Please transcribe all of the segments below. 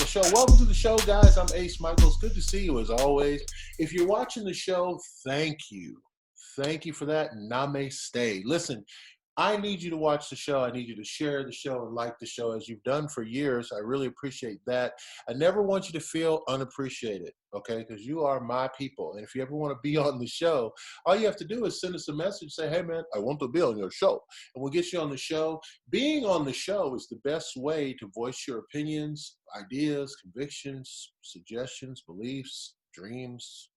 show. Welcome to the show, guys. I'm Ace Micheals. Good to see you as always. If you're watching the show, thank you. Thank you for that. Namaste. Listen, I need you to watch the show. I need you to share the show and like the show as you've done for years. I really appreciate that. I never want you to feel unappreciated, okay? Because you are my people. And if you ever want to be on the show, all you have to do is send us a message, say, hey, man, I want to be on your show. And we'll get you on the show. Being on the show is the best way to voice your opinions, ideas, convictions, suggestions, beliefs, dreams,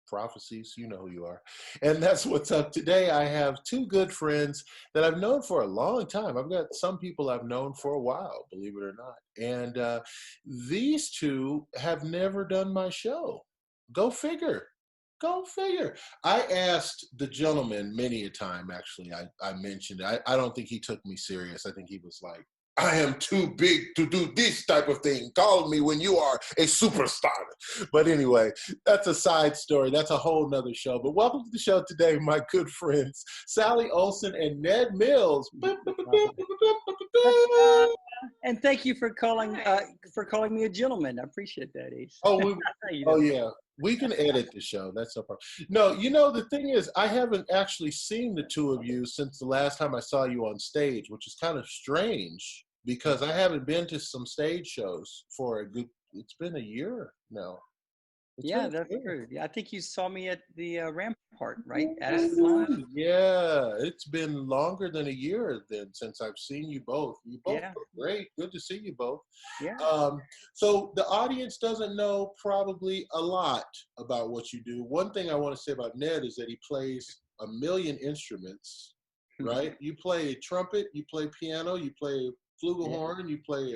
prophecies. You know who you are. And that's what's up. Today I have two good friends that I've known for a long time. I've got some people I've known for a while, believe it or not. And these two have never done my show. Go figure. Go figure. I asked the gentleman many a time, actually. I mentioned it. I don't think he took me serious. I think he was like, I am too big to do this type of thing. Call me when you are a superstar. But anyway, that's a side story. That's a whole nother show. But welcome to the show today, my good friends, Sally Olson and Ned Mills. And thank you for calling me a gentleman. I appreciate that, Ace. Oh, yeah. We can edit the show. That's no problem. No, you know, the thing is, I haven't actually seen the two of you since the last time I saw you on stage, which is kind of strange because I haven't been to some stage shows for it's been a year now. Yeah, that's true. Yeah, I think you saw me at the Rampart, right? Yeah, it's been longer than a year then since I've seen you both. You both look great. Good to see you both. Yeah. So the audience doesn't know probably a lot about what you do. One thing I want to say about Ned is that he plays a million instruments, right? You play a trumpet, you play piano, you play flugelhorn, you play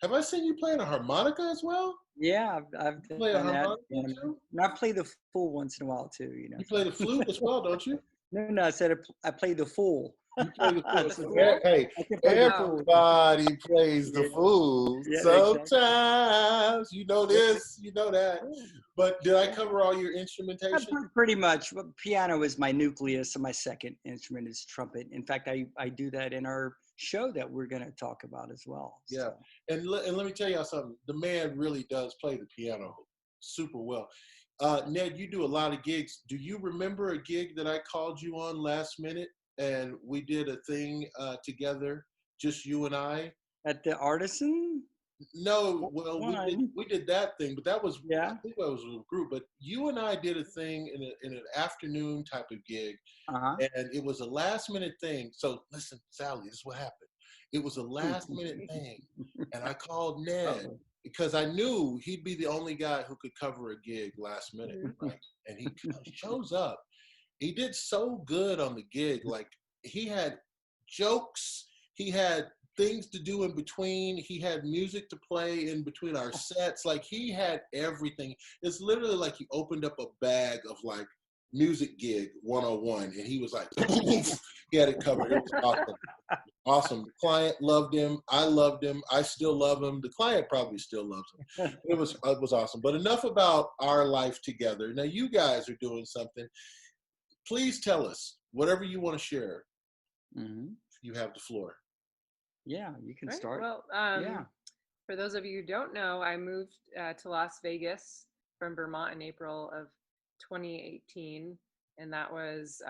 have I seen you playing a harmonica as well? Yeah, I've play a done that. harmonica too? And I play the fool once in a while too. You know. You play the flute as well, don't you? No, I said I play the fool. You play the fool. Hey, everybody plays the fool. Yeah, Sometimes you know this, you know that. But did I cover all your instrumentation? Pretty much. Piano is my nucleus, and my second instrument is trumpet. In fact, I do that in our show that we're going to talk about as well. Yeah, so. And let me tell y'all something. The man really does play the piano super well. Ned, you do a lot of gigs. Do you remember a gig that I called you on last minute and we did a thing together, just you and I? At the Artisan? No, well, we did that thing, but that was, I think that was a group, but you and I did a thing in an afternoon type of gig, and it was a last minute thing. So listen, Sally, this is what happened. It was a last minute thing, and I called Ned because I knew he'd be the only guy who could cover a gig last minute, right? And he shows up. He did so good on the gig. Like, he had jokes, he had things to do in between. He had music to play in between our sets. Like, he had everything. It's literally like he opened up a bag of like music gig 101 and he was like, he had it covered. It was awesome. Awesome. The client loved him. I loved him. I still love him. The client probably still loves him. It was awesome. But enough about our life together. Now you guys are doing something. Please tell us whatever you want to share. You have the floor. Yeah, you can start. Well, for those of you who don't know, I moved to Las Vegas from Vermont in April of 2018, and that was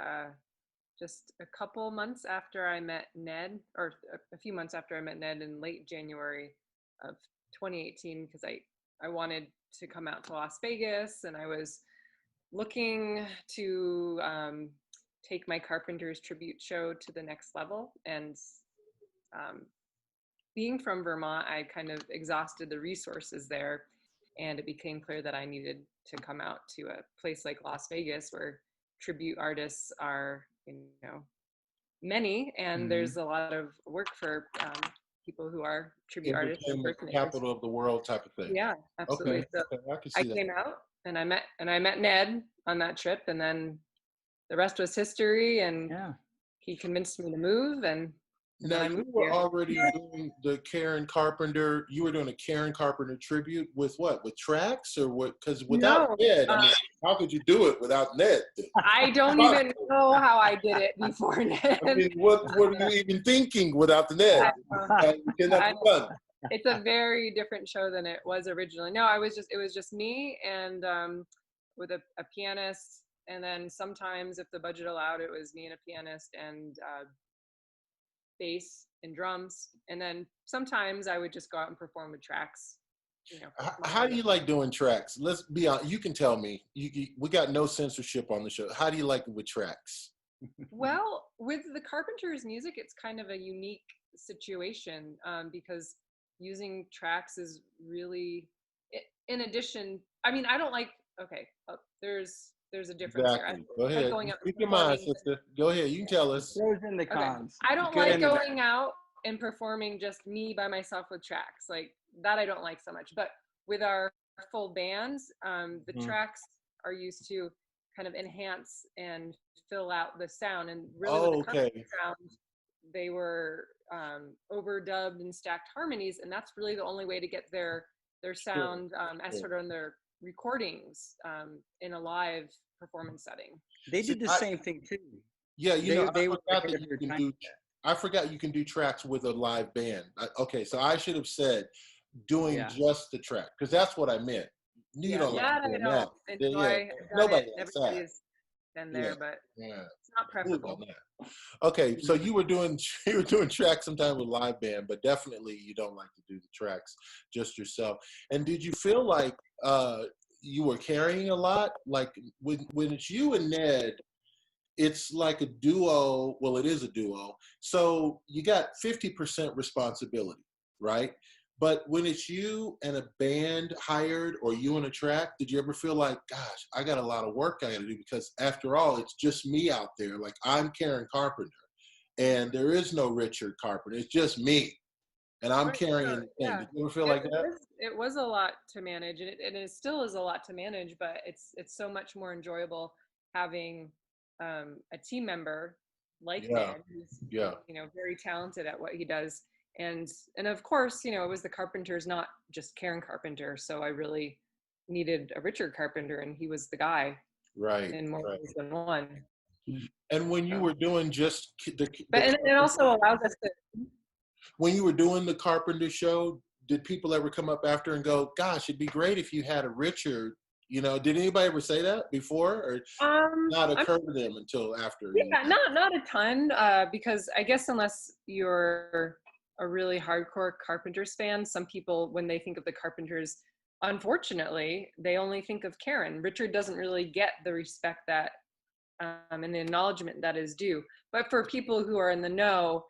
just a couple months after I met Ned, or a few months after I met Ned in late January of 2018, because I wanted to come out to Las Vegas, and I was looking to take my Carpenter's tribute show to the next level. And being from Vermont, I kind of exhausted the resources there, and it became clear that I needed to come out to a place like Las Vegas where tribute artists are, many, and there's a lot of work for people who are tribute artists. The capital of the world type of thing. Yeah, absolutely. Okay. So I came out and I met Ned on that trip, and then the rest was history, and he convinced me to move, and now you were already doing the Karen Carpenter. You were doing a Karen Carpenter tribute with what? With tracks or what? Because without Ned, I mean, how could you do it without Ned? I don't even know how I did it before Ned. I mean, what were you even thinking without the Ned? It cannot be done. it's a very different show than it was originally. No, it was just me and with a pianist, and then sometimes if the budget allowed, it was me and a pianist and bass and drums, and then sometimes I would just go out and perform with tracks. You know, How do you like doing tracks? Let's be honest. You can tell me. We got no censorship on the show. How do you like it with tracks? well, with the Carpenters' music, it's kind of a unique situation because using tracks is really, in addition. I mean, I don't like. Okay, there's a difference here. Exactly. Go Like ahead. going out Speak and your mind, performing. sister. Go ahead. You can tell us. Pros and the Okay. cons. I don't Good like and the bad. going out and performing just me by myself with tracks. Like that I don't like so much. But with our full bands, the tracks are used to kind of enhance and fill out the sound. And really with the Carpenter sound, they were overdubbed and stacked harmonies, and that's really the only way to get their sound as sort of in their recordings in a live performance setting. They did the same thing too. Yeah, They I were forgot ahead that of you their can time. I forgot you can do tracks with a live band. Okay, so I should have said doing just the track, because that's what I meant. You don't like that I doing don't that. enjoy. Yeah, I've done nobody it. likes Everybody's been there, Yeah. but Yeah. it's not preferable. Okay, so you were doing tracks sometime with live band, but definitely you don't like to do the tracks just yourself. And did you feel like you were carrying a lot? Like when it's you and Ned, it's like a duo. Well, it is a duo. So you got 50% responsibility, right? But when it's you and a band hired or you and a track, did you ever feel like, gosh, I got a lot of work I got to do? Because after all, it's just me out there. Like I'm Karen Carpenter and there is no Richard Carpenter. It's just me. And I'm carrying the thing. Did you ever feel like that? It was a lot to manage, and it still is a lot to manage, but it's so much more enjoyable having a team member like Ned, who's very talented at what he does, and of course, it was the Carpenters, not just Karen Carpenter. So I really needed a Richard Carpenter, and he was the guy, in more ways than one. And when you were doing just and it also allows us to. When you were doing the Carpenter show, did people ever come up after and go, gosh, it'd be great if you had a Richard? Did anybody ever say that before, or not occur to them until after? Yeah, not a ton, because I guess unless you're a really hardcore Carpenters fan, some people, when they think of the Carpenters, unfortunately, they only think of Karen. Richard doesn't really get the respect that and the acknowledgement that is due. But for people who are in the know,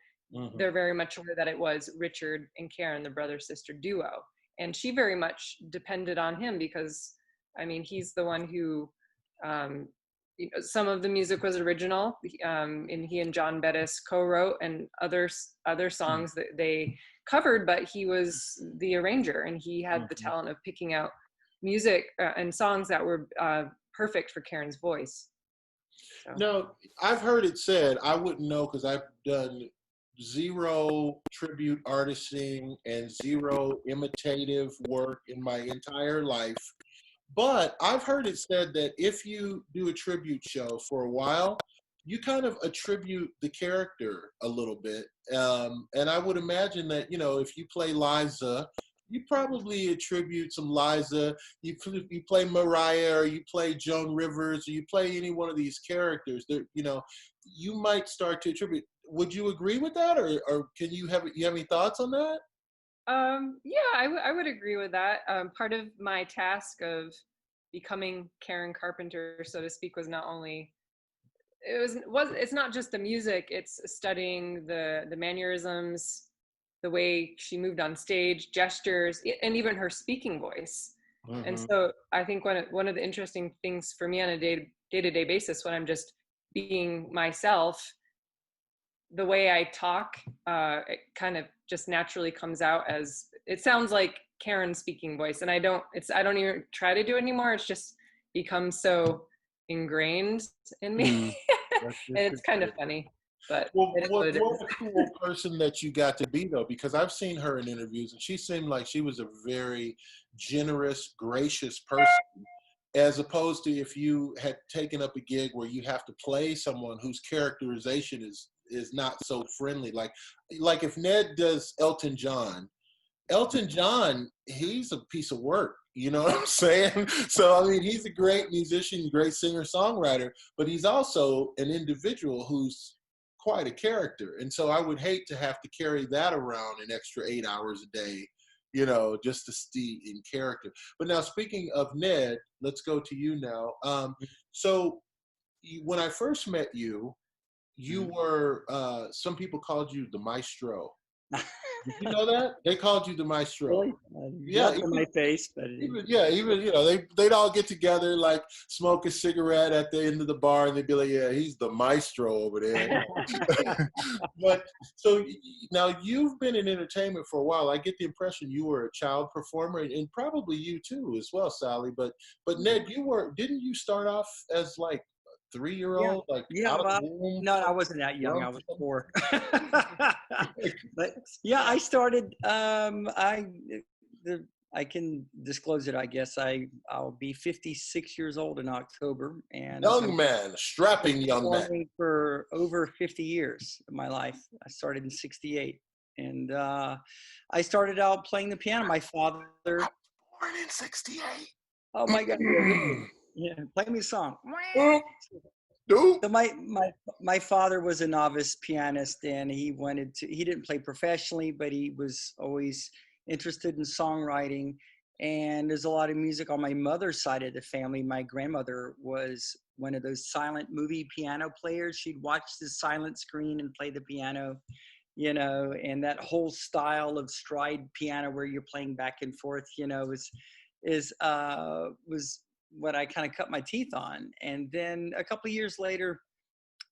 they're very much aware that it was Richard and Karen, the brother-sister duo. And she very much depended on him because, I mean, he's the one who, some of the music was original, and he and John Bettis co-wrote, and other songs that they covered, but he was the arranger, and he had the talent of picking out music and songs that were perfect for Karen's voice. So. No, I've heard it said, I wouldn't know because I've done zero tribute artisting and zero imitative work in my entire life. But I've heard it said that if you do a tribute show for a while, you kind of attribute the character a little bit. And I would imagine that, if you play Liza, you probably attribute some Liza. You play Mariah, or you play Joan Rivers, or you play any one of these characters that, you might start to attribute. Would you agree with that, or can you have any thoughts on that? Yeah, I would agree with that. Part of my task of becoming Karen Carpenter, so to speak, was not only it's not just the music; it's studying the mannerisms, the way she moved on stage, gestures, and even her speaking voice. And so I think one of the interesting things for me on a day-to-day basis, when I'm just being myself, the way I talk, it kind of just naturally comes out as, it sounds like Karen's speaking voice. And I don't even try to do it anymore. It's just become so ingrained in me. And it's kind of funny. But what a cool person that you got to be, though, because I've seen her in interviews and she seemed like she was a very generous, gracious person, as opposed to if you had taken up a gig where you have to play someone whose characterization is not so friendly. Like if Ned does Elton John, Elton John, he's a piece of work. You know what I'm saying? So, I mean, he's a great musician, great singer, songwriter, but he's also an individual who's quite a character. And so I would hate to have to carry that around an extra 8 hours a day, you know, just to stay in character. But now, speaking of Ned, let's go to you now. So when I first met you, you were, some people called you the maestro. Did you know that? They called you the maestro. Really? Yeah, Not for my face, but even you know, they'd all get together, like smoke a cigarette at the end of the bar, and they'd be like, "Yeah, he's the maestro over there." But so now you've been in entertainment for a while. I get the impression you were a child performer, and probably you too as well, Sally. But Ned, didn't you start off as like 3-year-old, like out of well, the womb? no, I wasn't that young. I was 4. But yeah, I started. I can disclose it. I guess I'll be 56 years old in October, and Young man, strapping young man. For over 50 years of my life. I started in '68, and I started out playing the piano. My father. Born in '68. Oh my God! Yeah, play me a song. Dude. So my father was a novice pianist, and he didn't play professionally, but he was always interested in songwriting. And there's a lot of music on my mother's side of the family. My grandmother was one of those silent movie piano players. She'd watch the silent screen and play the piano, you know, and that whole style of stride piano where you're playing back and forth, you know, was what I kind of cut my teeth on. And then a couple of years later,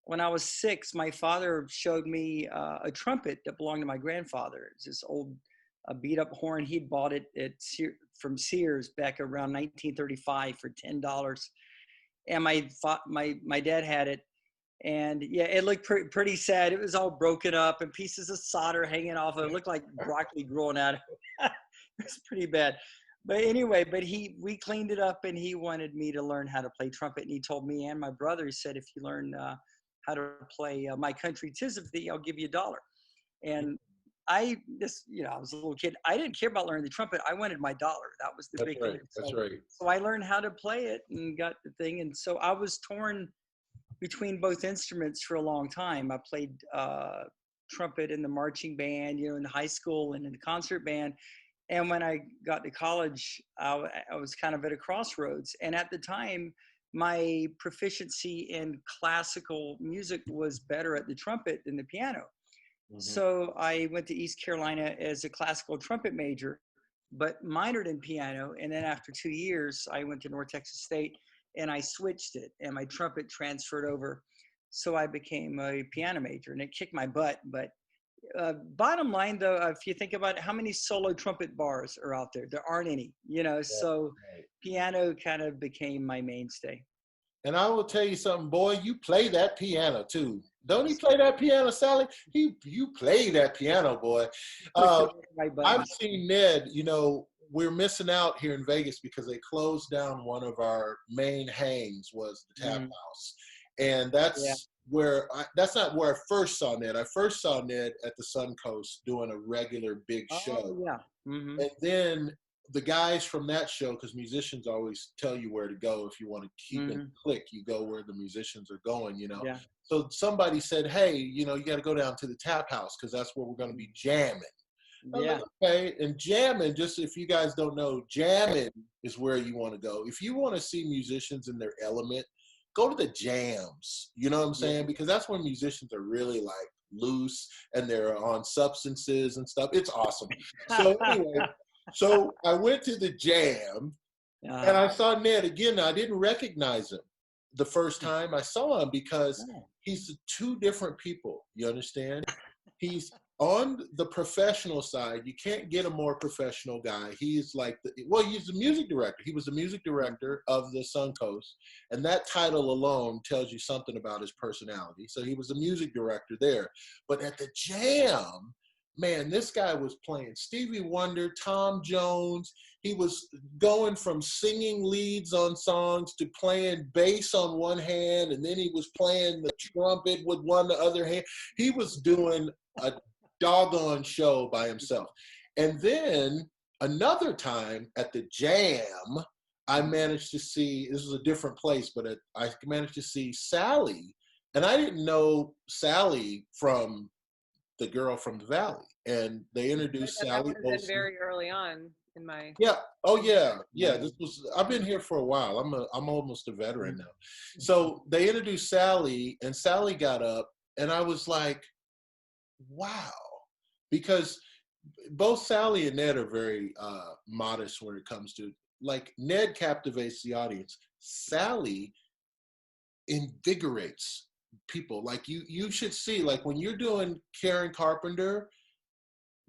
when I was 6, my father showed me a trumpet that belonged to my grandfather. It's this old beat up horn. He'd bought it from Sears back around 1935 for $10. And my dad had it. And yeah, it looked pretty sad. It was all broken up and pieces of solder hanging off of it. It looked like broccoli growing out of it. It was pretty bad. But anyway, we cleaned it up, and he wanted me to learn how to play trumpet. And he told me and my brother, he said, if you learn how to play My Country 'Tis of Thee, I'll give you $1. And I was a little kid. I didn't care about learning the trumpet. I wanted my $1. That was the big thing. That's right. So I learned how to play it and got the thing. And so I was torn between both instruments for a long time. I played trumpet in the marching band, you know, in high school and in the concert band. And when I got to college, I was kind of at a crossroads. And at the time, my proficiency in classical music was better at the trumpet than the piano. Mm-hmm. So I went to East Carolina as a classical trumpet major, but minored in piano. And then after 2 years, I went to North Texas State and I switched it, and my trumpet transferred over. So I became a piano major, and it kicked my butt. But bottom line, though, if you think about it, how many solo trumpet bars are out there? There aren't any, you know, so piano kind of became my mainstay. And I will tell you something, boy, you play that piano too. Don't he play that piano, Sally? You play that piano, boy. I've seen Ned, you know, we're missing out here in Vegas because they closed down one of our main hangs was the Tap House. And that's that's not where I first saw Ned. I first saw Ned at the Suncoast doing a regular big show. Yeah. Mm-hmm. And then the guys from that show, because musicians always tell you where to go if you want to keep it click, you go where the musicians are going, you know. Yeah. So somebody said, hey, you know, you got to go down to the Tap House because that's where we're going to be jamming. Yeah. Like, okay, and jamming, just if you guys don't know, jamming is where you want to go. If you want to see musicians in their element, go to the jams, you know what I'm saying? Yeah. Because that's when musicians are really like loose and they're on substances and stuff. It's awesome. So anyway, so I went to the jam and I saw Ned again. I didn't recognize him the first time I saw him because he's two different people. You understand? He's on the professional side. You can't get a more professional guy. He's like, he's the music director. He was the music director of the Suncoast. And that title alone tells you something about his personality. So he was the music director there. But at the jam, man, this guy was playing Stevie Wonder, Tom Jones. He was going from singing leads on songs to playing bass on one hand, and then he was playing the trumpet with the other hand. He was doing a doggone show by himself. And then another time at the Jam, I managed to see, this was a different place, but I managed to see Sally. And I didn't know Sally from the girl from the Valley. And they introduced That Sally would have been Olson. very early on in my. Yeah. Oh yeah. Yeah. I've been here for a while. I'm almost a veteran now. So they introduced Sally, and Sally got up, and I was like, wow. Because both Sally and Ned are very modest when it comes to, like, Ned captivates the audience. Sally invigorates people. Like, you should see, like, when you're doing Karen Carpenter,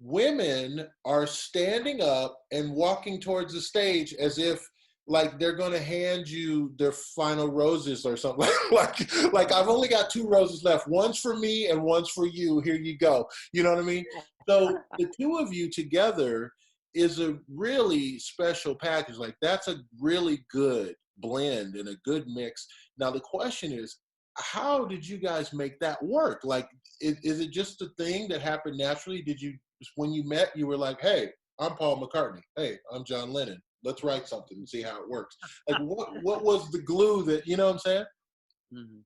women are standing up and walking towards the stage as if like they're going to hand you their final roses or something. like I've only got 2 roses left. One's for me and one's for you. Here you go. You know what I mean? So the 2 of you together is a really special package. Like, that's a really good blend and a good mix. Now the question is, how did you guys make that work? Like, is it just a thing that happened naturally? Did you, when you met, you were like, hey, I'm Paul McCartney. Hey, I'm John Lennon. Let's write something and see how it works. Like, what was the glue that, you know what I'm saying? You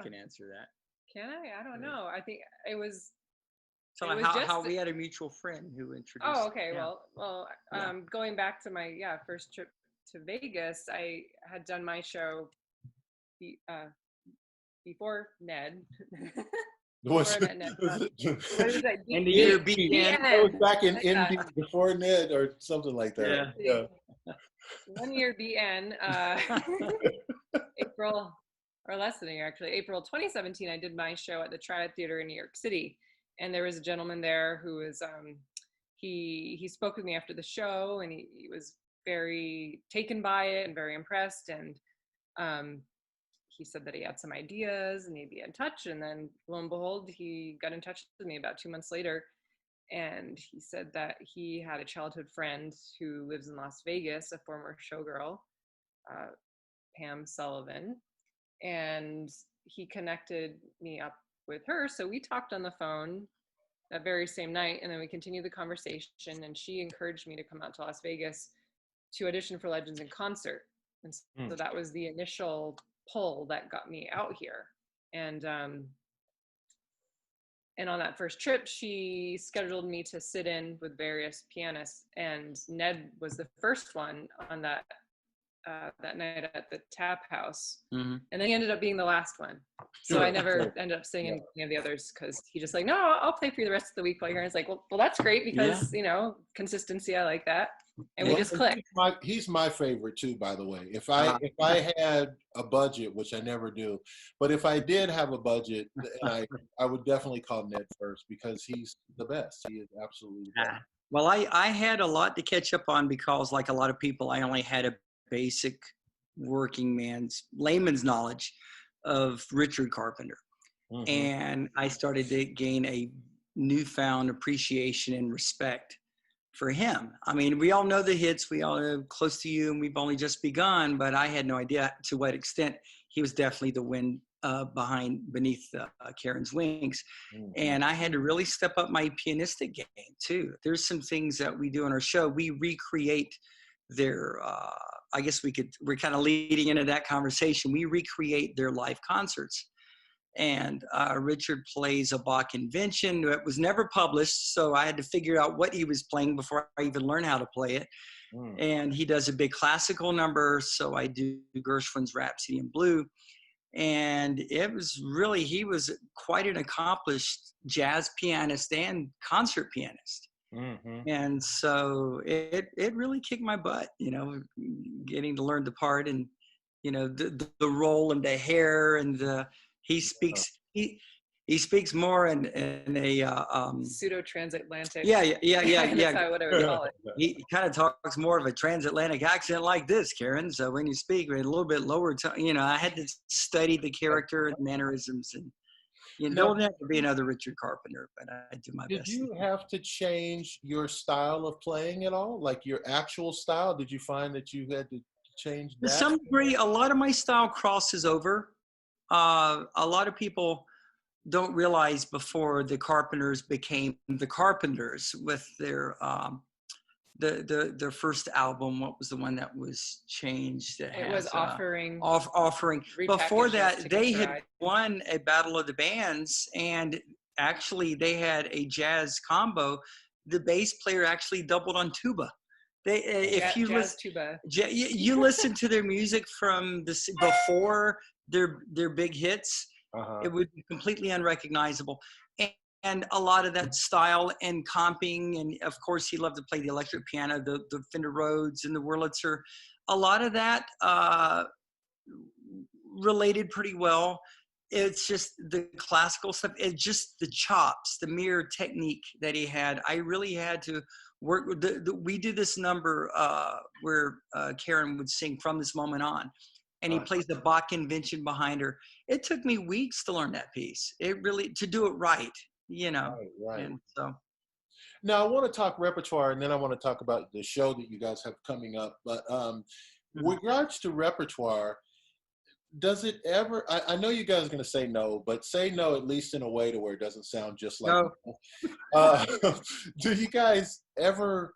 can answer that. Can I? I don't know. I think it was. So how we had a mutual friend who introduced. Oh, okay. Yeah. Well, going back to my first trip to Vegas, I had done my show before Ned. What is that? And the year began. It was back in Indy before Ned or something like that. Yeah. 1 year BN. April, or less than a year actually. April 2017, I did my show at the Triad Theater in New York City, and there was a gentleman there who was he spoke with me after the show, and he was very taken by it and very impressed, and he said that he had some ideas and he'd be in touch. And then lo and behold, he got in touch with me about 2 months later. And he said that he had a childhood friend who lives in Las Vegas, a former showgirl, Pam Sullivan. And he connected me up with her. So we talked on the phone that very same night. And then we continued the conversation. And she encouraged me to come out to Las Vegas to audition for Legends in Concert. And so that was the initial pull that got me out here. And on that first trip, she scheduled me to sit in with various pianists, and Ned was the first one on that night at the Tap House. And then he ended up being the last one. So I never ended up singing any of the others, because he just like, no, I'll play for you the rest of the week while you're here. And it's like, well, that's great, because you know, consistency, I like that. And we just clicked. He's my favorite too, by the way. If I had a budget, which I never do, but if I did have a budget, I would definitely call Ned first, because he's the best. He is absolutely the best. Well, I had a lot to catch up on, because like a lot of people, I only had a basic layman's knowledge of Richard Carpenter. And I started to gain a newfound appreciation and respect for him. I mean, we all know the hits, we all know Close to You, and We've Only Just Begun, but I had no idea to what extent he was definitely the wind beneath Karen's wings. And I had to really step up my pianistic game too. There's some things that we do in our show. We recreate their, I guess we're kind of leading into that conversation. We recreate their live concerts. And Richard plays a Bach Invention that was never published, so I had to figure out what he was playing before I even learned how to play it. And he does a big classical number, so I do Gershwin's Rhapsody in Blue. And it was really, he was quite an accomplished jazz pianist and concert pianist. And so it really kicked my butt, you know, getting to learn the part, and, you know, the role and the hair and the, he speaks more in a pseudo transatlantic. Yeah. That's what I would call it. He kind of talks more of a transatlantic accent like this, Karen. So when you speak with a little bit lower tone, you know, I had to study the character and mannerisms, and you know, don't have to be another Richard Carpenter, but I do my best. Did you have to change your style of playing at all? Like your actual style? Did you find that you had to change that? To some degree, a lot of my style crosses over. A lot of people don't realize before the Carpenters became the Carpenters with their their first album. What was the one that was changed? It was Offering. Offering. Before Repackaged as that, Ticket they to had Ride. won a Battle of the Bands, and actually they had a jazz combo. The bass player actually doubled on tuba. They, if you Jazz listen, tuba. you listen to their music from this before their big hits, it would be completely unrecognizable. And a lot of that style and comping, and of course he loved to play the electric piano, the Fender Rhodes and the Wurlitzer. A lot of that related pretty well. It's just the classical stuff. It's just the chops, the mere technique that he had. I really had to work with we did this number where Karen would sing From This Moment On, and he plays the Bach invention behind her. It took me weeks to learn that piece. It really, to do it right, you know. Right. And so Now I want to talk repertoire, and then I want to talk about the show that you guys have coming up. But with regards to repertoire, does it ever, I know you guys are going to say no, but say no at least in a way to where it doesn't sound just like no. Do you guys ever,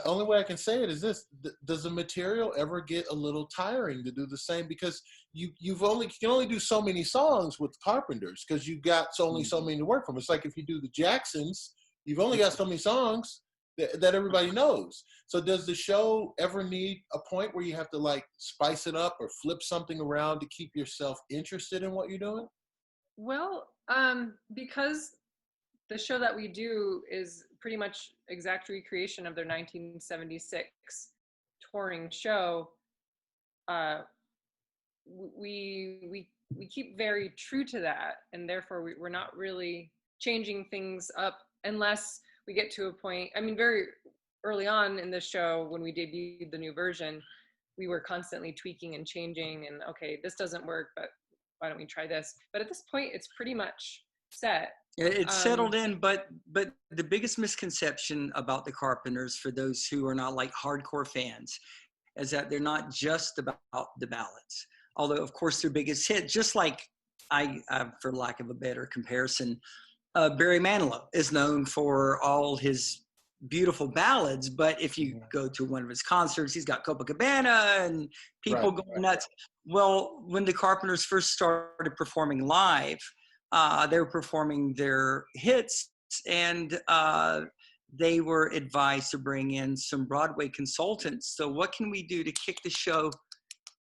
only way I can say it is this, does the material ever get a little tiring to do the same? Because you can only do so many songs with Carpenters, because you've got only so many to work from. It's like if you do the Jacksons, you've only got so many songs that everybody knows. So does the show ever need a point where you have to like spice it up or flip something around to keep yourself interested in what you're doing? Well, because the show that we do is pretty much exact recreation of their 1976 touring show, we keep very true to that, and therefore we're not really changing things up unless we get to a point. I mean, very early on in the show, when we debuted the new version, we were constantly tweaking and changing, and okay, this doesn't work, but why don't we try this? But at this point, it's pretty much set. It's settled in, but the biggest misconception about the Carpenters, for those who are not like hardcore fans, is that they're not just about the ballads. Although, of course, their biggest hit, just like for lack of a better comparison, Barry Manilow is known for all his beautiful ballads, but if you go to one of his concerts, he's got Copacabana and people going nuts. Well, when the Carpenters first started performing live, they were performing their hits, and they were advised to bring in some Broadway consultants. So what can we do to kick the show,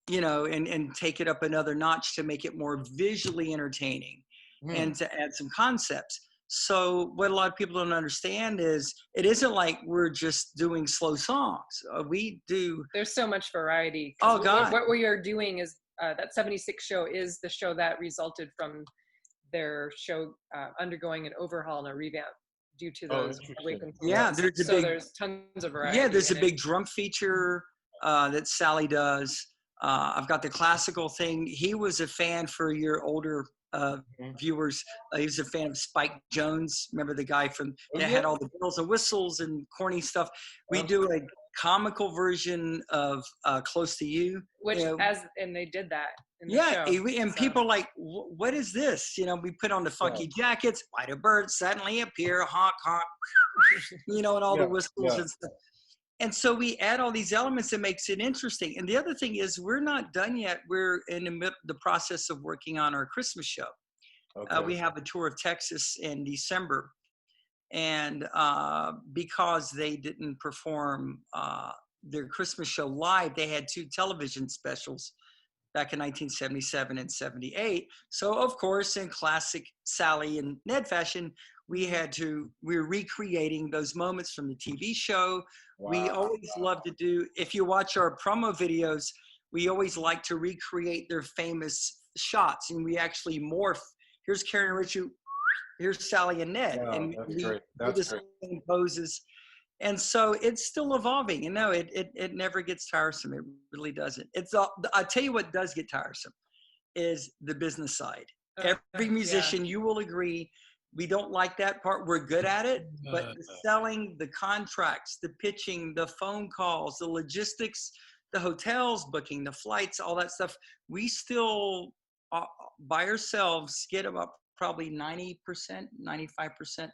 you know, and take it up another notch to make it more visually entertaining and to add some concepts? So what a lot of people don't understand is it isn't like we're just doing slow songs. We do. There's so much variety. Oh, God. What we are doing is that 76 show is the show that resulted from their show undergoing an overhaul and a revamp due to those awakened. Yeah, there's tons of variety. Yeah, there's a big drum feature that Sally does. I've got the classical thing. He was a fan, for your older viewers. He was a fan of Spike Jones. Remember the guy from that had all the bells and whistles and corny stuff? We do a comical version of Close to You. Which, you know, and they did that in the show. And people are like, what is this? You know, we put on the funky jackets, why do birds suddenly appear, honk, honk, you know, and all the whistles and stuff. And so we add all these elements that makes it interesting. And the other thing is, we're not done yet. We're in the process of working on our Christmas show. We have a tour of Texas in December. And because they didn't perform their Christmas show live, they had 2 television specials back in 1977 and 78. So, of course, in classic Sally and Ned fashion, we're recreating those moments from the TV show. We always love to do, if you watch our promo videos, we always like to recreate their famous shots. And we actually morph. Here's Karen and Richard. Here's Sally and Ned. And we do the same poses. And so it's still evolving. And no, it never gets tiresome. It really doesn't. I'll tell you what does get tiresome is the business side. Every musician, you will agree, we don't like that part. We're good at it, but the selling, the contracts, the pitching, the phone calls, the logistics, the hotels, booking the flights, all that stuff, we still by ourselves get about probably 90%, 95%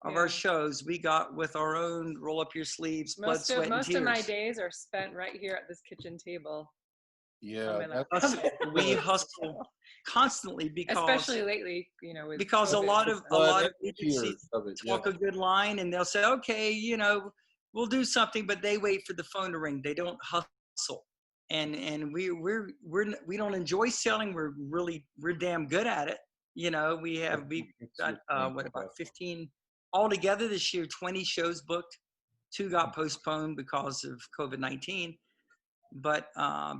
of Yeah. our shows we got with our own roll up your sleeves, blood, sweat, and Most tears. of my days are spent right here at this kitchen table. Yeah, my that's We hustle constantly especially lately, with because a COVID. lot of blood and agencies tears of it. talk a good line and they'll say, okay, we'll do something, but they wait for the phone to ring. They don't hustle. And we don't enjoy selling. We're damn good at it. We've got about 15 altogether this year, 20 shows booked. 2 got postponed because of COVID-19. But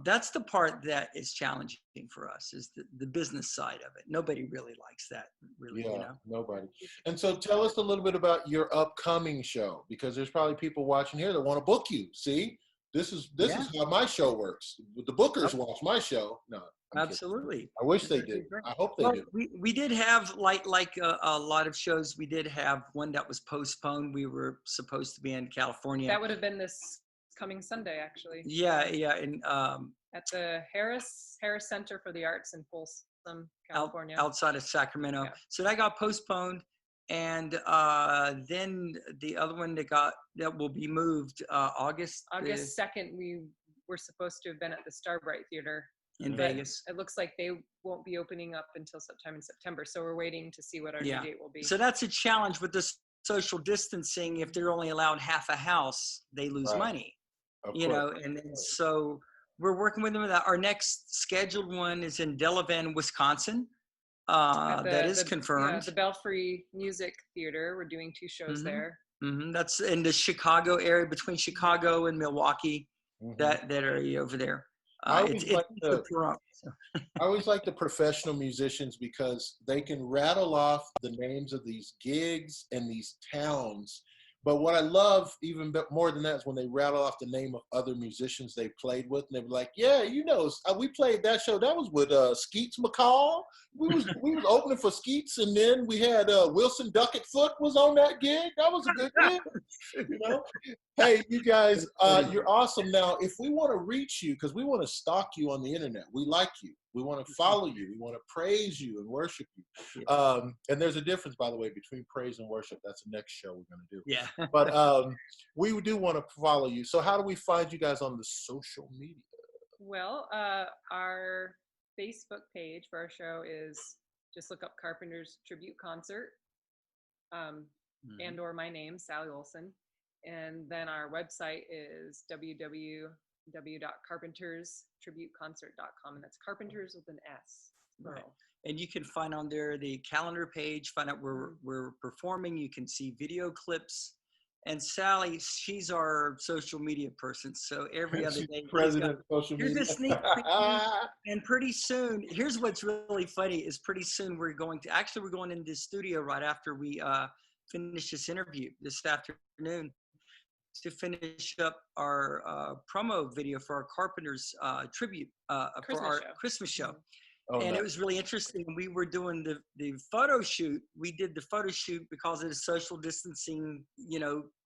that's the part that is challenging for us, is the business side of it. Nobody really likes that, really. Yeah, nobody. And so tell us a little bit about your upcoming show, because there's probably people watching here that want to book you. See, this is how my show works. The bookers watch my show. No, absolutely. I wish they did. I hope they do. We did have like a lot of shows. We did have one that was postponed. We were supposed to be in California. That would have been this coming Sunday, actually. Yeah, and at the Harris Center for the Arts in Folsom, California, outside of Sacramento. Yeah. So that got postponed, and then the other one that will be moved August 2nd. We were supposed to have been at the Starbright Theater in Vegas. It looks like they won't be opening up until sometime in September. So we're waiting to see what our new date will be. So that's a challenge with the social distancing. If they're only allowed half a house, they lose money. And so we're working with them with that. Our next scheduled one is in Delavan, Wisconsin. That is confirmed. The Belfry Music Theater. We're doing 2 shows there. Mm-hmm. That's in the Chicago area, between Chicago and Milwaukee. That area over there. I always like the professional musicians, because they can rattle off the names of these gigs and these towns. But what I love even more than that is when they rattle off the name of other musicians they played with, and they were like, "Yeah, we played that show. That was with Skeets McCall. We was opening for Skeets, and then we had Wilson Duckettfoot was on that gig. That was a good gig." Hey, you guys, you're awesome. Now, if we want to reach you, because we want to stalk you on the internet, we like you. We want to follow you. We want to praise you and worship you. And there's a difference, by the way, between praise and worship. That's the next show we're going to do. Yeah. But we do want to follow you. So how do we find you guys on the social media? Well, our Facebook page for our show is just look up Carpenter's Tribute Concert and or my name, Sally Olson. And then our website is www.carpenterstributeconcert.com, and that's Carpenters with an S. Right. And you can find on there the calendar page, find out where we're performing. You can see video clips. And Sally, she's our social media person. So every other day, president of social media. Here's a sneak preview. And pretty soon, here's what's really funny is pretty soon we're going into the studio right after we finish this interview this afternoon to finish up our promo video for our Carpenters tribute for our Christmas show. It was really interesting. We were doing the photo shoot. We did the photo shoot because of the social distancing,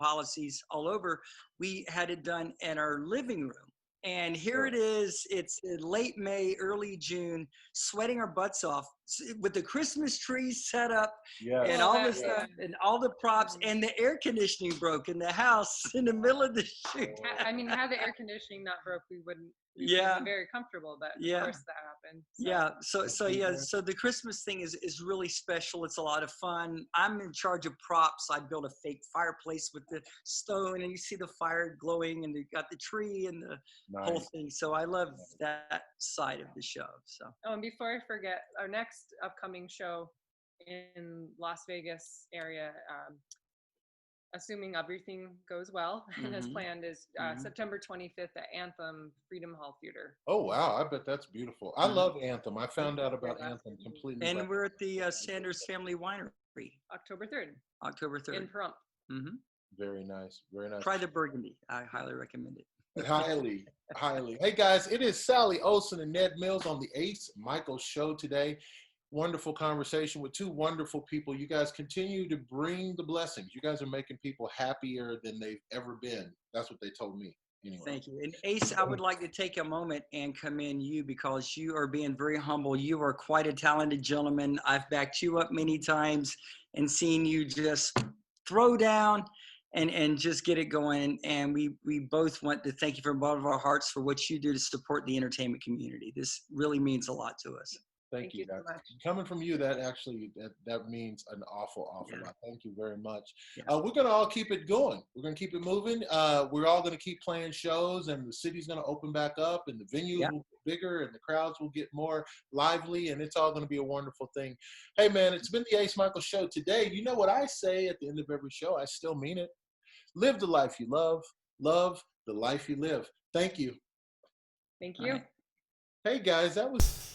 policies all over. We had it done in our living room. And here it is. It's late May, early June, sweating our butts off with the Christmas tree set up and all this stuff and all the props, and the air conditioning broke in the house in the middle of the shoot. I mean, had the air conditioning not broke, we wouldn't be very comfortable, but of course that happened. So the Christmas thing is really special. It's a lot of fun. I'm in charge of props. I built a fake fireplace with the stone, and you see the fire glowing, and you got the tree and the whole thing. So I love that side of the show. So and before I forget, our next upcoming show in Las Vegas area, assuming everything goes well and as planned, is September 25th at Anthem Freedom Hall Theater. Oh, wow. I bet that's beautiful. I love Anthem. I found out about Anthem completely. And we're at the Sanders Family Winery. October 3rd. October 3rd. In Pahrump. Very nice. Very nice. Try the Burgundy. I highly recommend it. Highly. Hey, guys, it is Sally Olson and Ned Mills on the Ace Micheals Show today. Wonderful conversation with 2 wonderful people. You guys continue to bring the blessings. You guys are making people happier than they've ever been. That's what they told me. Anyway. Thank you. And Ace, I would like to take a moment and commend you because you are being very humble. You are quite a talented gentleman. I've backed you up many times and seen you just throw down and just get it going. And we both want to thank you from the bottom of our hearts for what you do to support the entertainment community. This really means a lot to us. Thank you, so guys. much. Coming from you, that means an awful Yeah. lot. Thank you very much. Yeah. We're gonna all keep it going. We're gonna keep it moving. We're all gonna keep playing shows, and the city's gonna open back up, and the venues will get bigger, and the crowds will get more lively, and it's all gonna be a wonderful thing. Hey, man, it's been the Ace Micheals Show today. You know what I say at the end of every show? I still mean it. Live the life you love. Love the life you live. Thank you. Thank you. Right. Hey, guys, that was.